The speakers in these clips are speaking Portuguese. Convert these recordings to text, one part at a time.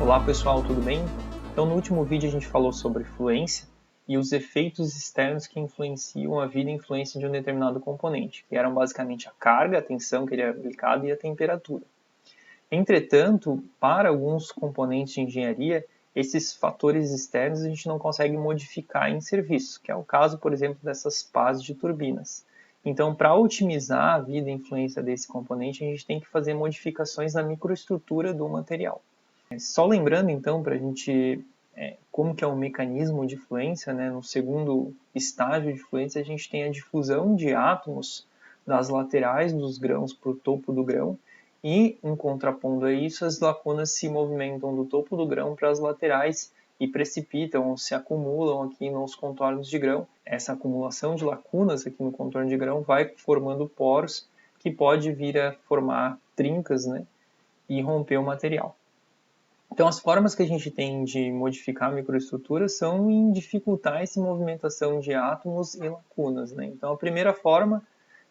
Olá pessoal, tudo bem? Então no último vídeo a gente falou sobre fluência e os efeitos externos que influenciam a vida e influência de um determinado componente, que eram basicamente a carga, a tensão que ele é aplicado e a temperatura. Entretanto, para alguns componentes de engenharia, esses fatores externos a gente não consegue modificar em serviço, que é o caso, por exemplo, dessas pás de turbinas. Então, para otimizar a vida e influência desse componente, a gente tem que fazer modificações na microestrutura do material. Só lembrando, então, para a gente como que é o mecanismo de fluência, né? No segundo estágio de fluência, a gente tem a difusão de átomos das laterais dos grãos para o topo do grão, e, em contrapondo a isso, as lacunas se movimentam do topo do grão para as laterais e precipitam ou se acumulam aqui nos contornos de grão. Essa acumulação de lacunas aqui no contorno de grão vai formando poros que pode vir a formar trincas, né, e romper o material. Então, as formas que a gente tem de modificar a microestrutura são em dificultar essa movimentação de átomos e lacunas, né? Então, a primeira forma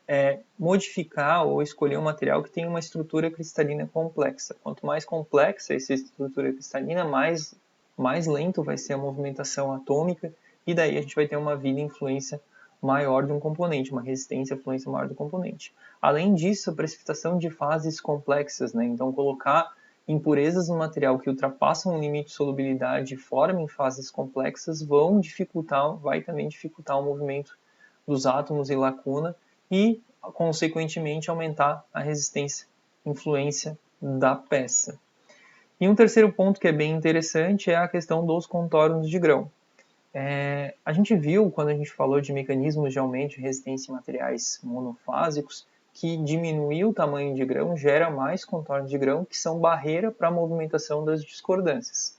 é modificar ou escolher um material que tem uma estrutura cristalina complexa. Quanto mais complexa essa estrutura cristalina, mais lento vai ser a movimentação atômica, e daí a gente vai ter uma vida e influência maior de um componente, uma resistência e influência maior do componente. Além disso, a precipitação de fases complexas, né? Então, colocar impurezas no material que ultrapassam o limite de solubilidade e formem fases complexas vai também dificultar o movimento dos átomos e lacuna e, consequentemente, aumentar a resistência e influência da peça. E um terceiro ponto que é bem interessante é a questão dos contornos de grão. A gente viu, quando a gente falou de mecanismos de aumento de resistência em materiais monofásicos, que diminuir o tamanho de grão gera mais contornos de grão, que são barreira para a movimentação das discordâncias.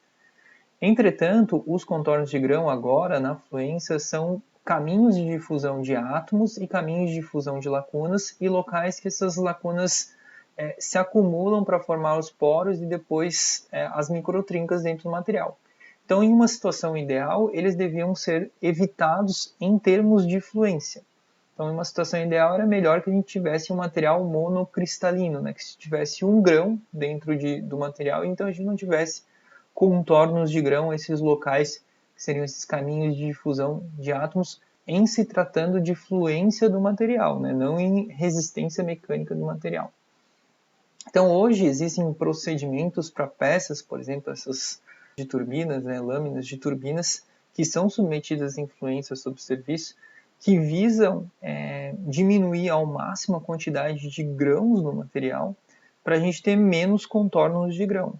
Entretanto, os contornos de grão agora, na fluência, são caminhos de difusão de átomos e caminhos de difusão de lacunas, e locais que essas lacunas se acumulam para formar os poros e depois as microtrincas dentro do material. Então, em uma situação ideal, eles deviam ser evitados em termos de fluência. Então, em uma situação ideal, era melhor que a gente tivesse um material monocristalino, né? Que se tivesse um grão dentro do material, então a gente não tivesse contornos de grão, esses locais que seriam esses caminhos de difusão de átomos, em se tratando de fluência do material, né? Não em resistência mecânica do material. Então, hoje existem procedimentos para peças, por exemplo, essas de turbinas, né, lâminas de turbinas, que são submetidas a influência sobre o serviço, que visam diminuir ao máximo a quantidade de grãos no material para a gente ter menos contornos de grão.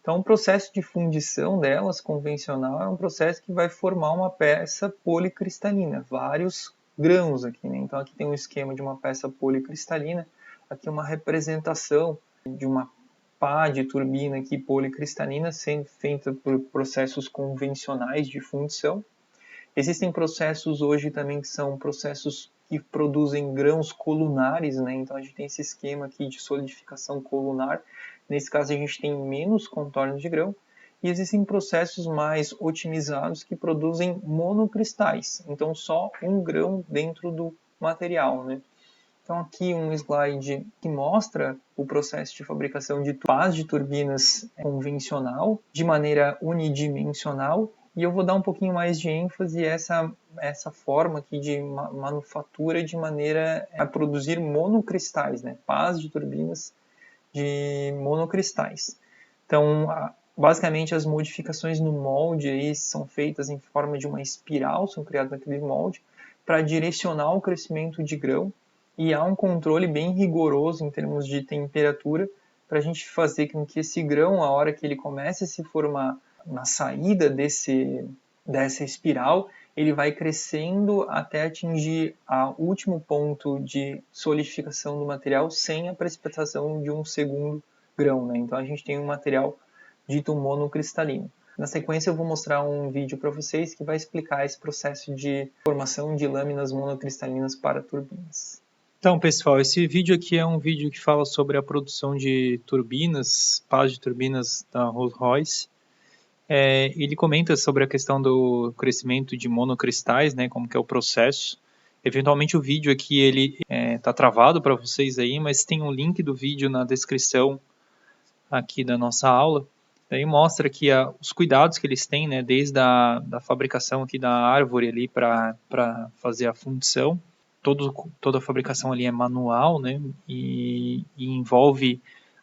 Então, o processo de fundição delas, convencional, é um processo que vai formar uma peça policristalina, vários grãos aqui, né? Então, aqui tem um esquema de uma peça policristalina, aqui uma representação de uma pá de turbina aqui policristalina sendo feita por processos convencionais de fundição. Existem processos hoje também que são processos que produzem grãos colunares, né? Então a gente tem esse esquema aqui de solidificação colunar. Nesse caso a gente tem menos contornos de grão. E existem processos mais otimizados que produzem monocristais. Então só um grão dentro do material, né? Então aqui um slide que mostra o processo de fabricação de pás de turbinas convencional, de maneira unidimensional, e eu vou dar um pouquinho mais de ênfase a essa forma aqui de manufatura de maneira a produzir monocristais, né? Pás de turbinas de monocristais. Então, basicamente as modificações no molde aí são feitas em forma de uma espiral, são criadas naquele molde, para direcionar o crescimento de grão, e há um controle bem rigoroso em termos de temperatura para a gente fazer com que esse grão, a hora que ele comece a se formar na saída dessa espiral, ele vai crescendo até atingir o último ponto de solidificação do material sem a precipitação de um segundo grão, né? Então a gente tem um material dito monocristalino. Na sequência eu vou mostrar um vídeo para vocês que vai explicar esse processo de formação de lâminas monocristalinas para turbinas. Então, pessoal, esse vídeo aqui é um vídeo que fala sobre a produção de turbinas, pás de turbinas da Rolls-Royce. Ele comenta sobre a questão do crescimento de monocristais, né, como que é o processo. Eventualmente o vídeo aqui ele tá travado para vocês aí, mas tem um link do vídeo na descrição aqui da nossa aula. Daí mostra aqui os cuidados que eles têm, né, desde da fabricação aqui da árvore ali para fazer a fundição. Toda a fabricação ali é manual, né, e envolve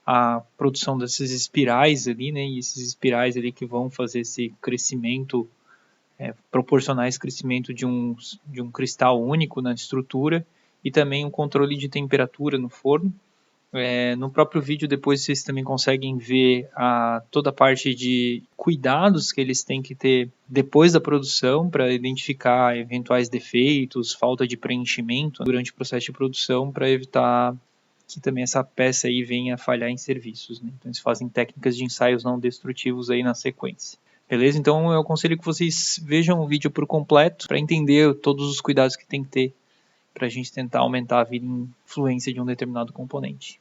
a produção dessas espirais ali, né, e esses espirais ali que vão fazer esse crescimento, proporcionar esse crescimento de um cristal único na estrutura, e também um controle de temperatura no forno. No próprio vídeo depois vocês também conseguem ver toda a parte de cuidados que eles têm que ter depois da produção para identificar eventuais defeitos, falta de preenchimento durante o processo de produção, para evitar que também essa peça aí venha a falhar em serviços, né? Então eles fazem técnicas de ensaios não destrutivos aí na sequência. Beleza? Então eu aconselho que vocês vejam o vídeo por completo para entender todos os cuidados que tem que ter para a gente tentar aumentar a vida e influência de um determinado componente.